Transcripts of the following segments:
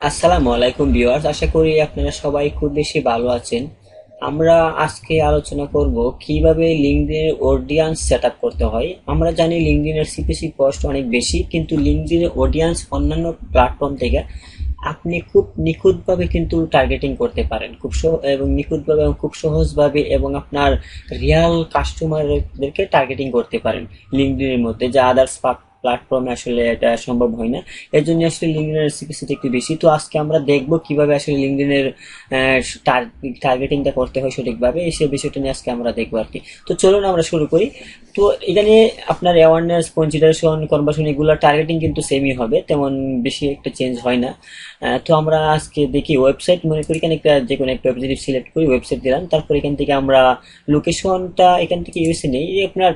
আসসালামু আলাইকুম ভিউয়ার্স, আশা করি আপনারা সবাই খুব বেশি ভালো আছেন। আমরা আজকে আলোচনা করব কিভাবে লিঙ্কডইনের অডিয়েন্স সেটআপ করতে হয়। আমরা জানি লিঙ্কডইনের সিপিসি কস্ট অনেক বেশি, কিন্তু লিঙ্কডইনের অডিয়েন্স অন্যান্য প্ল্যাটফর্ম থেকে আপনি খুব নিখুঁতভাবে কিন্তু টার্গেটিং করতে পারেন, এবং নিখুঁতভাবে এবং খুব সহজভাবে, এবং আপনার রিয়াল কাস্টমারদেরকে টার্গেটিং করতে পারেন লিঙ্কডইনের মধ্যে, যা আদার্স প্ল্যাটফর্মে আসলে এটা সম্ভব হয় না। এর জন্য আসলে লিঙ্কডইনের রেসিপিসিটি একটু বেশি। তো আজকে আমরা দেখব কিভাবে আসলে লিঙ্কডইনের টার্গেটিংটা করতে হয় সঠিকভাবে, এই সেই বিষয়টা নিয়ে আজকে আমরা দেখবো আর কি। তো চলুন আমরা শুরু করি। তো এখানে আপনার অ্যাওয়ারনেস, কনসিডারেশন, কনভার্সন, এগুলো টার্গেটিং কিন্তু সেমই হবে, তেমন বেশি একটা চেঞ্জ হয় না। তো আমরা আজকে দেখি ওয়েবসাইট, মনে করি এখানে একটা যে কোনো একটা ওয়েবসাইট সিলেক্ট করি, ওয়েবসাইট দিলাম, তারপর এখান থেকে আমরা লোকেশনটা এখান থেকে ইউএসএ নেই। এই আপনার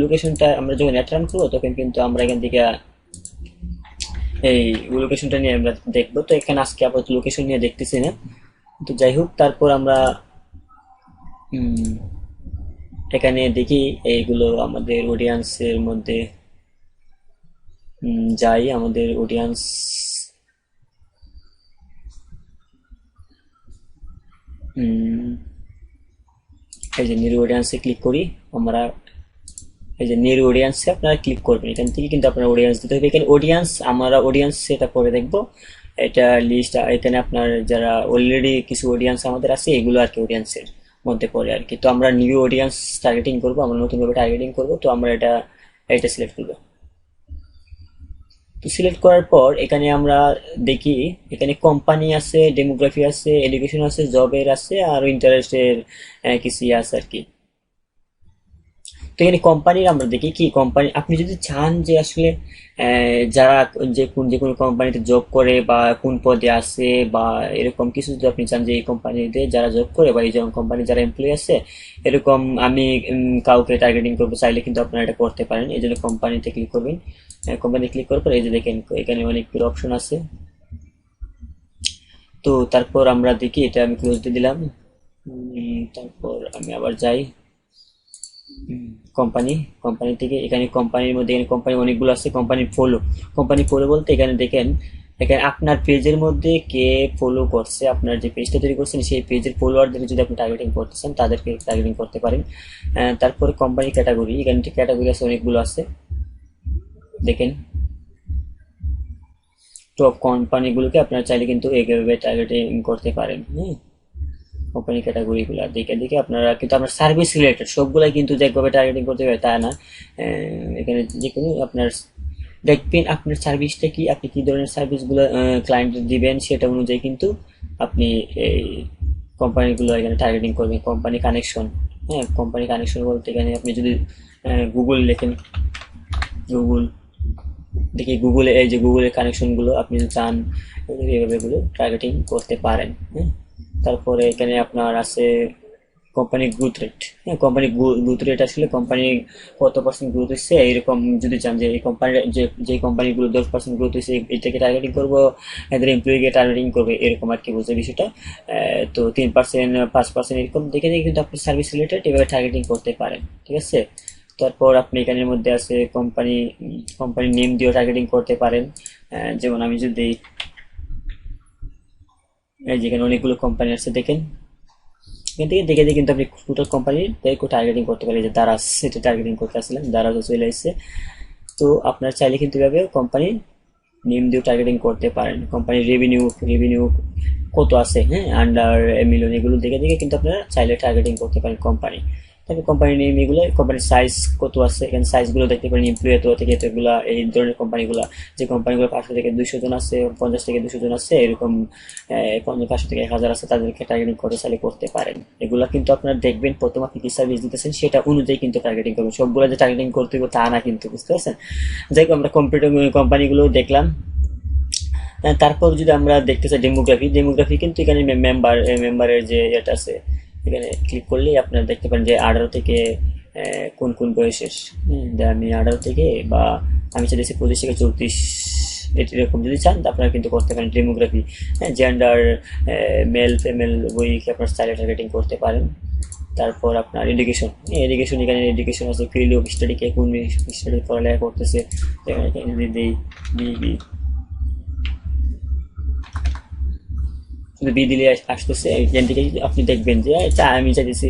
লোকেশনটা আমরা যখন অ্যাড রান করবো তখন কিন্তু আমরা এখান থেকে এই লোকেশনটা নিয়ে আমরা দেখবো। তো এখানে আজকে আপাতত লোকেশন নিয়ে দেখতেছি না। তো যাই হোক, তারপর আমরা উম, এখানে দেখি এইগুলো আমাদের অডিয়েন্সের মধ্যে যাই। আমাদের অডিয়েন্স, এই যে নিউ অডিয়েন্সে ক্লিক করি আমরা। এই যে নিউ অডিয়েন্সে আপনারা ক্লিক করবেন, এখান থেকে কিন্তু আপনার অডিয়েন্স দিতে হবে। এখানে অডিয়েন্স, আমরা অডিয়েন্স সেটা পরে দেখবো। এটা লিস্ট, এখানে আপনার যারা অলরেডি কিছু অডিয়েন্স আমাদের আছে এগুলো আর কি অডিয়েন্সের মধ্যে পড়ে আর কি। তো আমরা নিউ অডিয়েন্স টার্গেটিং করবো, আমরা নতুনভাবে টার্গেটিং করবো। তো আমরা এটা এটা সিলেক্ট করবো। তো সিলেক্ট করার পর এখানে আমরা দেখি, এখানে কোম্পানি আছে, ডেমোগ্রাফি আছে, এডুকেশন আছে, জবের আছে, আর ইন্টারেস্টের কিছু আছে আর কি। তো এখানে কোম্পানির আমরা দেখি কি কোম্পানি, আপনি যদি চান যে আসলে যারা যে কোনো কোম্পানিতে জব করে বা কোন পদে আছে বা এরকম কিছু, যদি আপনি চান যে এই কোম্পানিতে যারা জব করে বা এই যেমন কোম্পানি যারা এমপ্লয়ি আছে এরকম আমি কাউকে টার্গেটিং করবো, চাইলে কিন্তু আপনারা এটা করতে পারেন। এই জন্য কোম্পানিতে ক্লিক করবেন। কোম্পানি ক্লিক করার পর এই যে দেখেন এখানে অনেকগুলো অপশন আছে। তো তারপর আমরা দেখি, এটা আমি ক্লোজ দিয়ে দিলাম। তারপর আমি আবার যাই কোম্পানি। কোম্পানি থেকে এখানে কোম্পানির মধ্যে, এখানে কোম্পানি অনেকগুলো আছে। কোম্পানি ফলো বলতে এখানে দেখেন, এখানে আপনার পেজের মধ্যে কে ফলো করছে, আপনার যে পেজটা তৈরি করছেন সেই পেজের ফলোয়ারদের যদি আপনি টার্গেটিং করতে চান তাদেরকে টার্গেটিং করতে পারেন। তারপরে কোম্পানি ক্যাটাগরি, এখানে ক্যাটাগরি আছে, অনেকগুলো আছে দেখেন। টপ কোম্পানিগুলোকে আপনারা চাইলে কিন্তু এইভাবে টার্গেটিং করতে পারেন। হ্যাঁ, কোম্পানি ক্যাটাগরিগুলো দেখে দেখে আপনারা কিন্তু আপনার সার্ভিস রিলেটেড সবগুলাই কিন্তু যে একভাবে টার্গেটিং করতে হবে তা না। এখানে যে কোনো আপনার দেখবেন আপনার সার্ভিসটা কি, আপনি কি ধরনের সার্ভিসগুলো ক্লায়েন্ট দিবেন সেটা অনুযায়ী কিন্তু আপনি এই কোম্পানিগুলো এখানে টার্গেটিং করবেন। কোম্পানি কানেকশন, হ্যাঁ, কোম্পানি কানেকশন বলতে এখানে আপনি যদি গুগল লেখেন, গুগল দেখি গুগলে, এই যে গুগলের কানেকশনগুলো আপনি যদি চান এইভাবে এগুলো টার্গেটিং করতে পারেন। হ্যাঁ, তারপরে এখানে আপনার আছে কোম্পানি গ্রোথ রেট। হ্যাঁ, কোম্পানি গ্রোথ রেট আসলে কোম্পানি কত পার্সেন্ট গ্রোথ হচ্ছে এরকম যদি চান যে এই কোম্পানির যে কোম্পানিগুলো 10% গ্রোথ হচ্ছে এটাকে টার্গেটিং করবো, এদের এমপ্লয়িকে টার্গেটিং করবে, এরকম আর কি বুঝে বিষয়টা। তো 3%, 5% এরকম দেখে দেখে কিন্তু আপনি সার্ভিস রিলেটেড এভাবে টার্গেটিং করতে পারেন। ঠিক আছে। তারপর আপনি এখানের মধ্যে আছে কোম্পানি নেম দিয়েও টার্গেটিং করতে পারেন। যেমন আমি যদি যেখানে অনেকগুলো কোম্পানি আছে দেখেন, এখান থেকে দেখে দিয়ে কিন্তু আপনি টোটাল কোম্পানির টার্গেটিং করতে পারেন। যে দারাজ, সেটা টার্গেটিং করতে আসছিলেন, দারাজও চলে এসেছে। তো আপনার চাইলে কিন্তু এভাবে কোম্পানির নেম দিয়েও টার্গেটিং করতে পারেন। কোম্পানির রেভিনিউ কত আছে, হ্যাঁ, আন্ডার মিলিয়ন, এগুলো দেখে দেখে কিন্তু আপনারা চাইলে টার্গেটিং করতে পারেন কোম্পানি। তারপর কোম্পানির নেম, এগুলো কোম্পানির সাইজ কত আছে, এখানে সাইজগুলো দেখতে পারেন। এমপ্লয়ি এত থেকে এতগুলা, এই ধরনের কোম্পানিগুলো, যে কোম্পানিগুলো 500 থেকে 200 জন আছে, 50 থেকে 200 জন আছে, এরকম 500 থেকে 1000 আছে, তাদেরকে টার্গেটিং করে চাইলে করতে পারেন। এগুলা কিন্তু আপনারা দেখবেন প্রথম আপনি কি সার্ভিস দিতেছেন সেটা অনুযায়ী কিন্তু টার্গেটিং করবেন। সবগুলো যে টার্গেটিং করতে হবে তা না কিন্তু, বুঝতে পারছেন। যাই হোক, আমরা কম্পিউটার কোম্পানিগুলো দেখলাম। তারপর যদি আমরা দেখতে চাই ডেমোগ্রাফি কিন্তু এখানে মেম্বারের যে এটা আছে, এখানে ক্লিক করলেই আপনারা দেখতে পারেন যে 18 থেকে কোন কোন বয়সের। আমি 18 থেকে, বা আমি চাইছি 25 থেকে 34, এরকম যদি চান আপনারা কিন্তু করতে পারেন ডেমোগ্রাফি। হ্যাঁ, জেন্ডার, মেল ফিমেল উইকে আপনার স্টাইলে টার্গেটিং করতে পারেন। তারপর আপনার এডুকেশন এখানে এডুকেশন আছে, ফিল্ড অফ স্টাডি, কে কোন স্টাডি পড়ালেখা করতেছে। এখানে যদি দিই বিবি, কিন্তু বি দিলে আসতেছে। এখান থেকে যদি আপনি দেখবেন যে আমি চাইতেছি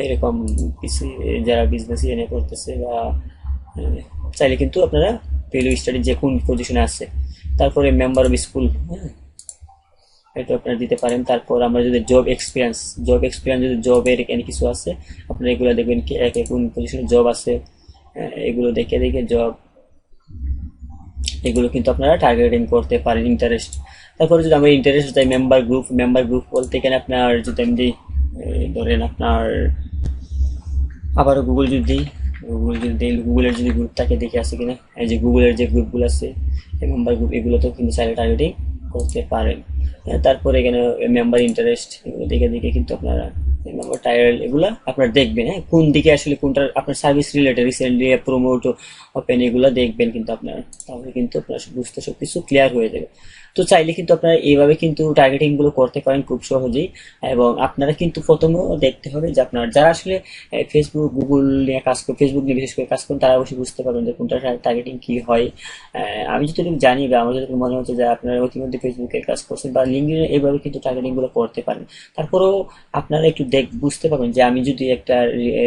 এরকম কিছু যারা বিজনেস এনে করতেছে বা চাইলে কিন্তু আপনারা ভ্যালু স্টাডি যে কোন পজিশনে আছে, তারপরে মেম্বার অফ স্কুল, হ্যাঁ, এটা আপনারা দিতে পারেন। তারপর আমরা যদি জব এক্সপিরিয়েন্স যদি জবের এখানে কিছু আছে, আপনারা এগুলো দেখবেন কি কোন পজিশনে জব আছে, এগুলো দেখে দেখে জব, এগুলো কিন্তু আপনারা টার্গেটিং করতে পারেন। ইন্টারেস্ট, তারপরে যদি আমরা ইন্টারেস্ট যাই মেম্বার গ্রুপ বলতে এখানে আপনার যদি আমি দিই, ধরেন আপনার আবারও গুগলের যদি গ্রুপ থাকে দেখে আছে কিনা, এই যে গুগলের যে গ্রুপগুলো আছে মেম্বার গ্রুপ, এগুলোতেও কিন্তু চাইলে টার্গেটিং করতে পারেন। তারপরে এখানে মেম্বার ইন্টারেস্ট, এগুলো দেখে দেখে কিন্তু আপনারা মেম্বার টাইটেল এগুলো আপনারা দেখবেন, হ্যাঁ, কোন দিকে আসলে কোনটা আপনার service related, recently promote open, এগুলো দেখবেন কিন্তু আপনারা, তাহলে কিন্তু আপনার বুঝতে সব কিছু ক্লিয়ার হয়ে যাবে। তো চাইলে কিন্তু আপনারা এইভাবে কিন্তু টার্গেটিং গুলো করতে পারেন খুব সহজেই। এবং আপনারা কিন্তু প্রথমেও দেখতে হবে যে আপনার যারা আসলে ফেসবুক গুগল নিয়ে কাজ করে, ফেসবুক নিয়ে বিশেষ করে কাজ করেন, তারা অবশ্যই বুঝতে পারবেন যে কোনটা টার্গেটিং কি হয়। আমি যতটুকু জানি বা আমার যতটুকু মনে হচ্ছে যে আপনারা ইতিমধ্যে ফেসবুকে কাজ করছেন বা লিঙ্কডিনে এইভাবে কিন্তু টার্গেটিং গুলো করতে পারেন। তারপরেও আপনারা একটু বুঝতে পারবেন যে আমি যদি একটা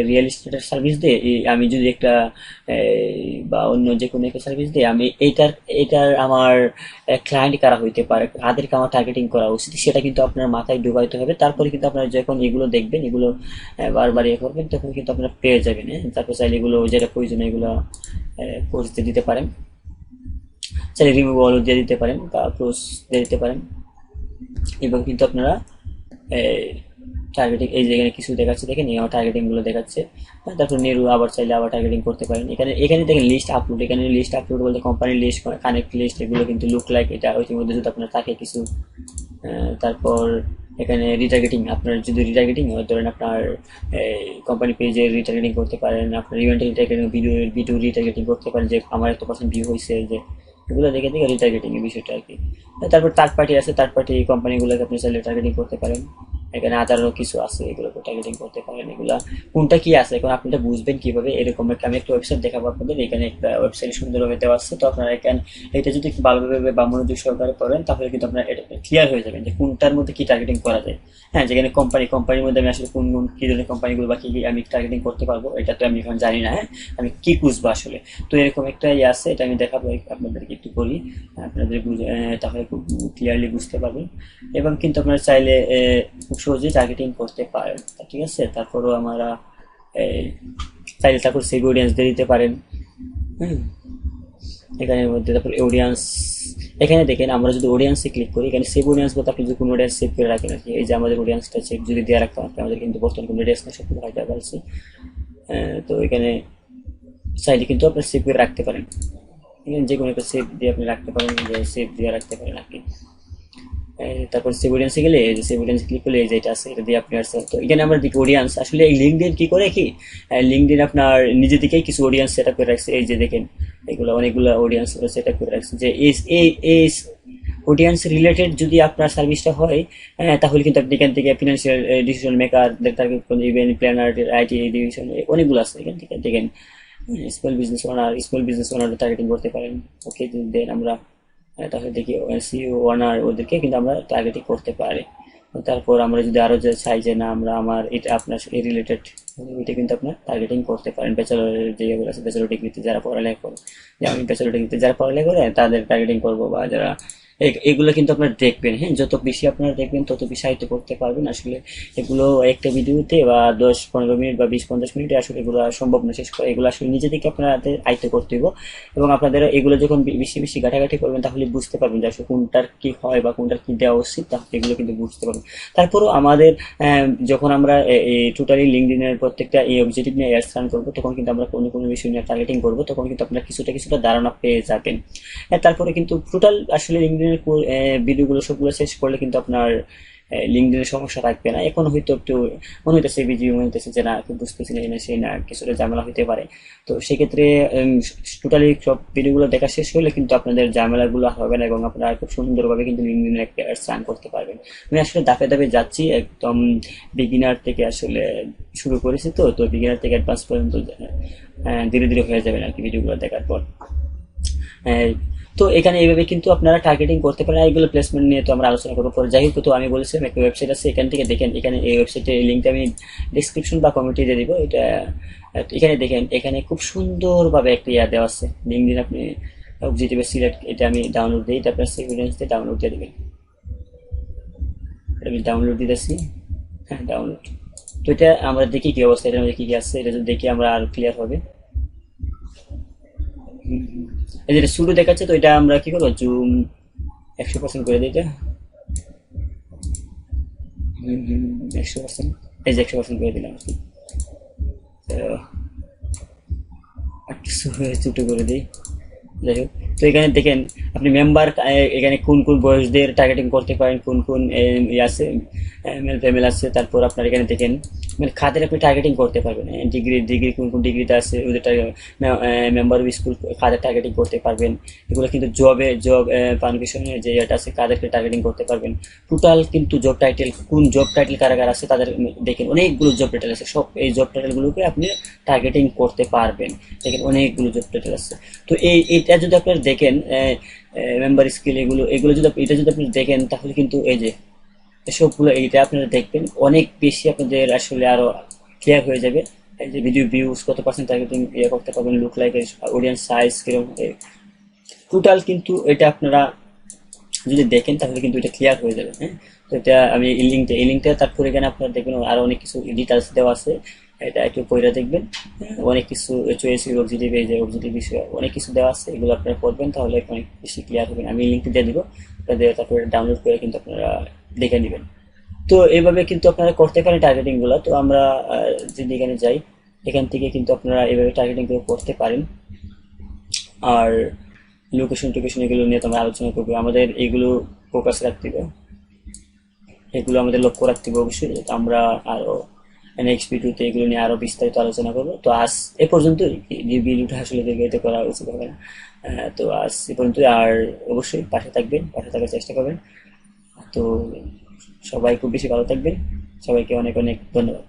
রিয়েল এস্টেটের সার্ভিস দিই, আমি যদি একটা বা অন্য যে কোনো একটা সার্ভিস দিই, আমি এটার আমার ক্লায়েন্ট কারা হইতে পারে, কাদেরকে আমার টার্গেটিং করা উচিত, সেটা কিন্তু আপনার মাথায় ঢুকাইতে হবে। তারপরে কিন্তু আপনারা যখন এগুলো দেখবেন, এগুলো বারবার ইয়ে করবেন, তখন কিন্তু আপনারা পেয়ে যাবেন। হ্যাঁ, তারপর চাইলে এগুলো যেটা প্রয়োজন এগুলো পোস্ট দিয়ে দিতে পারেন, চাইলে রিমুভ অল দিয়ে দিতে পারেন বা ক্লোজ দিয়ে দিতে পারেন। এবং কিন্তু আপনারা টার্গেটিং, এই যেখানে কিছু দেখাচ্ছে দেখেন, এই আমার টার্গেটিং গুলো দেখাচ্ছে। তারপর নেরু আবার চাইলে আবার টার্গেটিং করতে পারেন। এখানে এখানে দেখেন লিস্ট আপলোড, এখানে লিস্ট আপলোড বলতে কোম্পানির লিস্ট, কানেক্ট লিস্ট, এগুলো কিন্তু লুক লাইক এটা ইতিমধ্যে যদি আপনার থাকে কিছু। তারপর এখানে রিটার্গেটিং, আপনার যদি রিটার্গেটিং হয়, ধরেন আপনার কোম্পানি পেজে রিটার্গেটিং করতে পারেন, আপনার ইভেন্টের রিটার্গেটিং, ভিডিও রিটার্গেটিং করতে পারেন, যে আমার এত পার্সেন্ট ভিউ হয়েছে, যে এগুলো দেখে দেখে রিটার্গেটিং এর বিষয়টা আর কি। তারপর থার্ড পার্টি আছে, থার্ড পার্টি কোম্পানিগুলোকে আপনি চাইলে টার্গেটিং করতে পারেন। এখানে আদারও কিছু আছে, এগুলোকে টার্গেটিং করতে পারেন। এগুলা কোনটা কি আছে এখন আপনি এটা বুঝবেন কিভাবে, এরকম আমি একটা ওয়েবসাইট দেখাবো আপনাদের। এখানে একটা ওয়েবসাইট সুন্দরভাবে দেওয়া আছে, তো আপনারা এখানে এটা যদি একটু ভালোভাবে বা মনোযোগ সহকারে করেন, তাহলে কিন্তু আপনার এটা ক্লিয়ার হয়ে যাবেন যে কোনটার মধ্যে কি টার্গেটিং করা যায়। হ্যাঁ, যেখানে কোম্পানির মধ্যে আমি আসলে কোন কোন কি ধরনের কোম্পানিগুলো বা কি কি আমি টার্গেটিং করতে পারবো, এটা তো আমি এখন জানি না। হ্যাঁ, আমি কি খুঁজবো আসলে, তো এরকম একটা ইয়ে আছে, এটা আমি দেখাবো আপনাদেরকে একটু করি, আপনাদের তাহলে খুব ক্লিয়ারলি বুঝতে পারবেন। এবং কিন্তু আপনারা চাইলে খুব সহজেই টার্গেটিং করতে পারেন, ঠিক আছে। তারপরও আমরা চাইলে তারপর সেভ অডিয়েন্স দিয়ে দিতে পারেন। হুম, এখানের মধ্যে তারপর অডিয়েন্স, এখানে দেখেন আমরা যদি অডিয়েন্সে ক্লিক করি, এখানে সেভ অডিয়েন্স বলতে আপনি যদি কোনো অডিয়েন্স সেভ করে রাখেন আর কি। এই যে আমাদের অডিয়েন্সটা চেক যদি দিয়ে রাখতাম, আমাদের কিন্তু বর্তমানে কোনো অডিয়েন্স নেই, সবকিছু হাইটা পারছি। তো এখানে চাইলে কিন্তু আপনি সেভ করে রাখতে পারেন, এখানে যে কোনো একটা সেভ দিয়ে আপনি রাখতে পারেন, যে সেভ দিয়ে রাখতে পারেন আর কি। তারপর সেভ অডিয়েন্সে গেলে এই যে সেভ অডিয়েন্স ক্লিক করলে এই যে এটা আছে, এটা দিয়ে আপনি আসছেন। তো এখানে আমরা দেখি অডিয়েন্স, আসলে এই লিঙ্কডইন কি করে কি, লিঙ্কডইন আপনার নিজে থেকেই কিছু অডিয়েন্স সেট আপ করে রাখছে। এই যে দেখেন এগুলো অনেকগুলো অডিয়েন্স সেট আপ করে রাখছে, যে এই অডিয়েন্স রিলেটেড যদি আপনার সার্ভিসটা হয়, তাহলে কিন্তু আপনি এখান থেকে financial decision maker, event planner, IT division, অনেকগুলো আছে এখান থেকে দেখেন। স্মল বিজনেস ওনার টার্গেটিং করতে পারেন। ওকে, দেন আমরা তাহলে দেখি সিইও ওনার, ওদেরকে কিন্তু আমরা টার্গেটিং করতে পারি। তারপর আমরা যদি আরো যে চাই যে না আমরা আমার এটা আপনার রিলেটেড, এটা কিন্তু আপনার টার্গেটিং করতে পারেন। ব্যাচেলরের যে এগুলো আছে, ব্যাচেলর ডিগ্রিতে যারা পড়ালেখা করে, যে আমি ব্যাচেলর ডিগ্রিতে যারা পড়ালেখা করে তাদের টার্গেটিং করবো, বা যারা এগুলো কিন্তু আপনার দেখবেন। হ্যাঁ, যত বেশি আপনারা দেখবেন তত বেশি আয়ত্ত করতে পারবেন। আসলে এগুলো একটা ভিডিওতে বা 10-15 মিনিট বা 20-50 মিনিটে আসলে এগুলো সম্ভব না শেষ করা। এগুলো আসলে নিজে থেকে আপনাদের আয়ত্ত করতে হবে। এবং আপনাদের এগুলো যখন বেশি বেশি ঘাটাঘাটি করবেন, তাহলে বুঝতে পারবেন যে আসলে কোনটার কি হয় বা কোনটার কি দেওয়া উচিত, তাহলে এগুলো কিন্তু বুঝতে পারবেন। তারপরও আমাদের যখন আমরা টোটালি লিঙ্কডইনের প্রত্যেকটা এই অবজেক্টিভ নিয়ে অ্যাডস রান করবো, তখন কিন্তু আমরা কোনো কোনো বিষয় নিয়ে টার্গেটিং করবো, তখন কিন্তু আপনারা কিছুটা ধারণা পেয়ে যাবেন। তারপরে কিন্তু টোটাল আসলে লিঙ্কডইনের ভিডিওগুলো সবগুলো শেষ করলে কিন্তু আপনার লিঙ্কডইনের সমস্যা থাকবে না। এখন হয়তো একটু মনে হইতেছে বিজি, মনে হইতেছে যে না একটু বুঝতেছি না, এই না সেই না, কিছুটা ঝামেলা হইতে পারে। তো সেক্ষেত্রে টোটালি সব ভিডিওগুলো দেখা শেষ হলে কিন্তু আপনাদের ঝামেলাগুলো হবে না, এবং আপনারা খুব সুন্দরভাবে কিন্তু লিঙ্কডইনের একটা রান করতে পারবেন। আমি আসলে ধাপে ধাপে যাচ্ছি, একদম বিগিনার থেকে আসলে শুরু করেছি, তো বিগিনার থেকে অ্যাডভান্স পর্যন্ত ধীরে ধীরে হয়ে যাবেন আর কি ভিডিওগুলো দেখার পর। তো এখানে এইভাবে কিন্তু আপনারা টার্গেটিং করতে পারেন। এগুলো প্লেসমেন্ট নিয়ে তো আমরা আলোচনা করবো পরে। যাই হোক, তো আমি বলেছিলাম একটা ওয়েবসাইট আছে, এখান থেকে দেখেন। এখানে এই ওয়েবসাইটের লিঙ্কটা আমি ডিসক্রিপশন বা কমেন্টে দিয়ে দিব। এটা এখানে দেখেন, এখানে খুব সুন্দরভাবে একটা ইয়া দেওয়া আছে, লিঙ্ক দিন আপনি অবজেক্টিভে সিলেক্ট। এটা আমি ডাউনলোড দিই, এটা আপনার সিকুয়েন্স দিয়ে ডাউনলোড দিয়ে দেবেন। এটা আমি ডাউনলোড দিতেছি। হ্যাঁ, ডাউনলোড। তো এটা আমরা দেখি কি অবস্থা, এটার মধ্যে কি কি আছে, এটা যদি দেখি আমরা আর ক্লিয়ার হবে। এই যেটা শুরু দেখাচ্ছে, তো এটা আমরা কি করবো, জুম 100% করে দিই এটা। 100%, এই যে 100% করে দিলাম আর কি। তো একটু ছোট করে দিই। যাই হোক, তো এখানে দেখেন আপনি মেম্বার, এখানে কোন কোন বয়সদের টার্গেটিং করতে পারেন, কোন কোন ইয়ে আছে, মেল ফিমেল আছে। তারপর আপনার এখানে দেখেন মানে খাদের আপনি টার্গেটিং করতে পারবেন। ডিগ্রি ডিগ্রি কোন কোন ডিগ্রিতে আছে ওদের মেম্বার অফ স্কুল খাদের টার্গেটিং করতে পারবেন। এগুলো কিন্তু জব পারমিশনের যে ইয়েটা আছে, কাদেরকে টার্গেটিং করতে পারবেন। টোটাল কিন্তু জব টাইটেল, কোন জব টাইটেল কারা কারা আছে তাদের দেখেন, অনেকগুলো জব টাইটেল আছে। সব এই জব টাইটেলগুলোকে আপনি টার্গেটিং করতে পারবেন। দেখেন অনেকগুলো জব টাইটেল আছে। তো এইটা যদি আপনারা দেখেন, মেম্বার স্কিল, এগুলো এগুলো যদি এটা যদি আপনি দেখেন, তাহলে কিন্তু এই যে সবগুলো এইটা আপনারা দেখবেন, অনেক বেশি আপনাদের আসলে আরো ক্লিয়ার হয়ে যাবে। এই যে ভিডিও ভিউজ কত পার্সেন্ট টার্গেটিং ইয়ে করতে পারবেন, লুক লাইক, অডিয়েন্স সাইজ কিরকম, টোটাল কিন্তু এটা আপনারা যদি দেখেন তাহলে কিন্তু এটা ক্লিয়ার হয়ে যাবে। হ্যাঁ, তো এটা আমি এই লিঙ্কটা তারপরে এখানে আপনারা দেখবেন আরো অনেক কিছু ডিটেলস দেওয়া আছে। এটা একটু পড়ে দেখবেন। হ্যাঁ, অনেক কিছু চয়েস অবজেক্টিভ, এই যে অবজেক্টিভ বিষয়ে অনেক কিছু দেওয়া আছে, এগুলো আপনারা পড়বেন তাহলে অনেক বেশি ক্লিয়ার হবেন। আমি লিঙ্কটা দিয়ে দিব, তারপরে ডাউনলোড করে কিন্তু আপনারা দেখে নেবেন। তো এইভাবে কিন্তু আপনারা করতে পারেন টার্গেটিং গুলো। তো আমরা যদি এখানে যাই, এখান থেকে কিন্তু আপনারা এইভাবে টার্গেটিং গুলো করতে পারেন। আর লোকেশন টোকেশন এগুলো নিয়ে তো আমরা আলোচনা করবো, আমাদের এগুলো ফোকাস রাখতে হবে, এগুলো আমাদের লক্ষ্য রাখতে হবে অবশ্যই। আমরা আরো নেক্সট ভিডিওতে এগুলো নিয়ে আরো বিস্তারিত আলোচনা করবো। তো আজ এ পর্যন্তই, যে ভিডিওটা আসলে দীর্ঘায়িত করা উচিত হবে না। তো আজ এ পর্যন্তই। আর অবশ্যই পাশে থাকবেন, পাশে থাকার চেষ্টা করবেন। তো সবাই খুব বেশি ভালো থাকবেন। সবাইকে অনেক অনেক ধন্যবাদ।